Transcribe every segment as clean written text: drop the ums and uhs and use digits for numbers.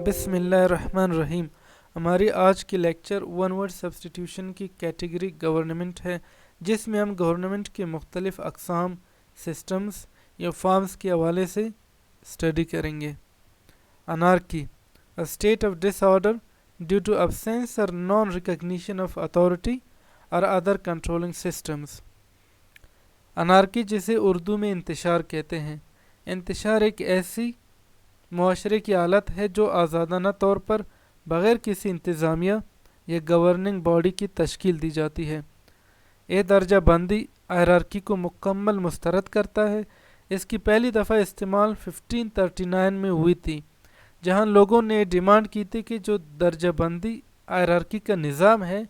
بسم اللہ الرحمن الرحیم. ہماری آج کی لیکچر ون ورڈ سبسٹیٹیوشن کی کیٹیگری گورنمنٹ ہے، جس میں ہم گورنمنٹ کے مختلف اقسام، سسٹمز یا فارمز کے حوالے سے اسٹڈی کریں گے. Anarchy, a state of disorder due to absence or non-recognition of authority or other controlling systems. Anarchy جسے اردو میں انتشار کہتے ہیں. انتشار ایک ایسی معاشرے کی حالت ہے جو آزادانہ طور پر بغیر کسی انتظامیہ یا گورننگ باڈی کی تشکیل دی جاتی ہے. یہ درجہ بندی ہائرارکی کو مکمل مسترد کرتا ہے. اس کی پہلی دفعہ استعمال 1539 میں ہوئی تھی، جہاں لوگوں نے ڈیمانڈ کی تھی کہ جو درجہ بندی ہائرارکی کا نظام ہے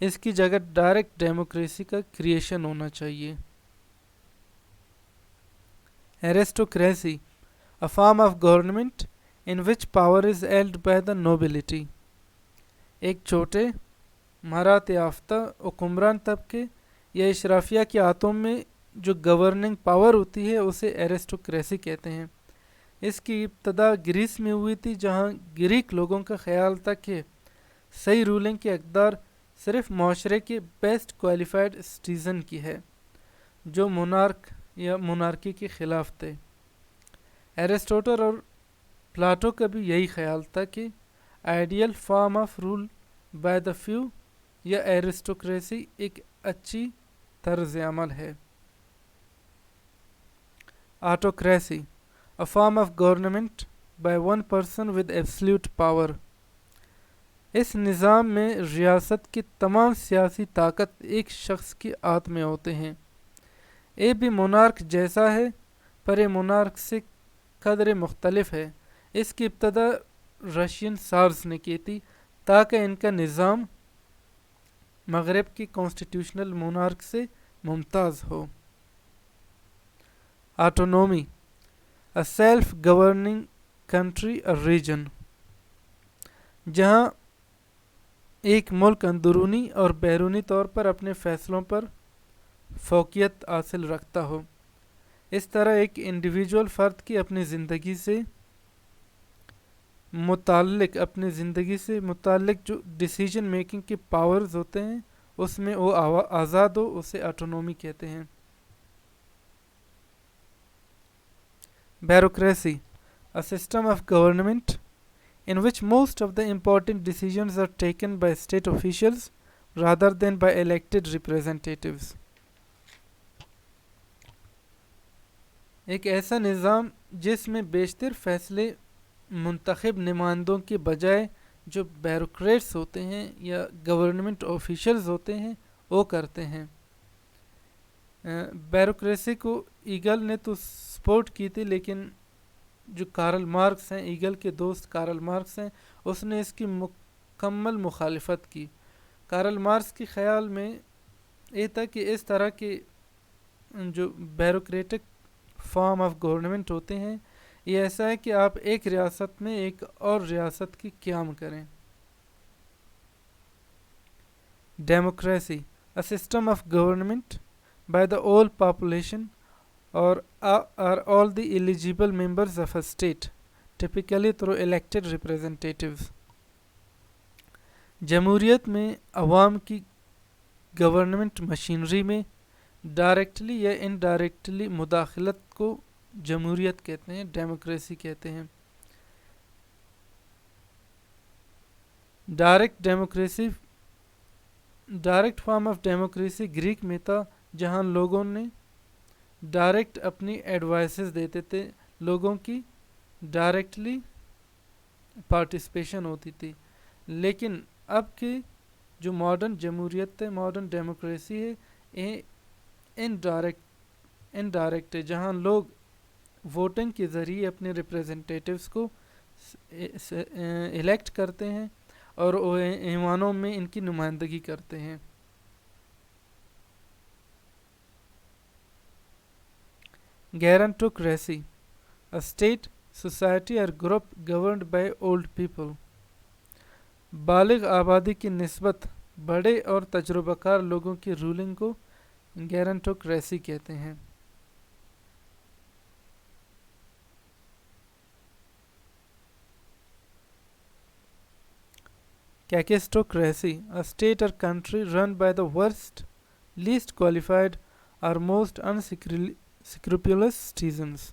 اس کی جگہ ڈائریکٹ ڈیموکریسی کا کریشن ہونا چاہیے. ایرسٹوکریسی، a form of government in which power is held by the nobility. ایک چھوٹے مہارت یافتہ حکمران طبقے یا اشرافیہ کے ہاتھوں میں جو گورننگ پاور ہوتی ہے اسے ایرسٹوکریسی کہتے ہیں. اس کی ابتدا گریس میں ہوئی تھی، جہاں گریک لوگوں کا خیال تھا کہ صحیح رولنگ کی اقدار صرف معاشرے کے بیسٹ کوالیفائڈ سٹیزن کی ہے جو مونارک یا مونارکی کے خلاف تھے. ایرسٹوٹل اور پلاٹو کا بھی یہی خیال تھا کہ ideal form of rule by the few یا ایرسٹوکریسی ایک اچھی طرز عمل ہے. Autocracy, a form of government by one person with absolute power. اس نظام میں ریاست کی تمام سیاسی طاقت ایک شخص کے ہاتھ میں ہوتے ہیں. یہ بھی مونارک جیسا ہے، پر یہ مونارک سے قدر مختلف ہے. اس کی ابتدا رشین سارز نے کی تھی تاکہ ان کا نظام مغرب کی کانسٹیٹیوشنل مونارک سے ممتاز ہو. Autonomy, a self governing country or region. جہاں ایک ملک اندرونی اور بیرونی طور پر اپنے فیصلوں پر فوقیت حاصل رکھتا ہو. اس طرح ایک انڈیویجول فرد کی اپنی زندگی سے متعلق جو ڈیسیجن میکنگ کے پاورز ہوتے ہیں اس میں وہ آزاد ہو، اسے آٹونومی کہتے ہیں. Bureaucracy, a system of government in which most of the important decisions are taken by state officials rather than by elected representatives. ایک ایسا نظام جس میں بیشتر فیصلے منتخب نمائندوں کے بجائے جو بیوروکریٹس ہوتے ہیں یا گورنمنٹ آفیشلز ہوتے ہیں وہ کرتے ہیں. بیوروکریسی کو ایگل نے تو سپورٹ کی تھی، لیکن جو کارل مارکس ہیں، ایگل کے دوست کارل مارکس ہیں، اس نے اس کی مکمل مخالفت کی. کارل مارکس کے خیال میں یہ تھا کہ اس طرح کے جو بیوروکریٹک فارم آف گورنمنٹ ہوتے ہیں یہ ایسا ہے کہ آپ ایک ریاست میں ایک اور ریاست کی قیام کریں. Democracy, a system of government by the whole population or are all the eligible members of a state, typically through elected representatives. جمہوریت میں عوام کی گورنمنٹ مشینری میں ڈائریکٹلی یا انڈائریکٹلی مداخلت کو جمہوریت کہتے ہیں، ڈیموکریسی کہتے ہیں. Direct form of democracy Greek میں تھا، جہاں لوگوں نے ڈائریکٹ اپنی ایڈوائسز دیتے تھے، لوگوں کی ڈائریکٹلی پارٹیسپیشن ہوتی تھی. لیکن اب کی جو ماڈرن جمہوریت ہے، ماڈرن ڈیموکریسی ہے، یہ انڈائریکٹ ہے، جہاں لوگ ووٹنگ کے ذریعے اپنے ریپریزنٹیٹیوز کو الیکٹ کرتے ہیں اور ایوانوں میں ان کی نمائندگی کرتے ہیں. گیرانٹوکریسی، a state, society or group governed by old people. بالغ آبادی کی نسبت بڑے اور تجربہ کار لوگوں کی رولنگ کو گیرانٹوکریسی کہتے ہیں. Kakistocracy, a state or country run by the worst, least qualified or most unscrupulous citizens.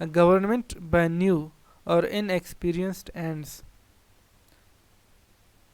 a government by new or inexperienced ends.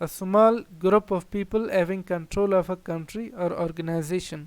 a small group of people having control of a country or organization.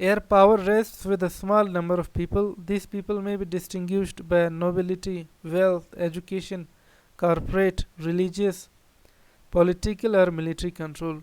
Air power rests with a small number of people. These people may be distinguished by nobility, wealth, education, corporate, religious, political or military control.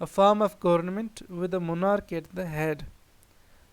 a form of government with a monarch at the head.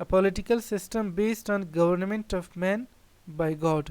a political system based on government of man by God.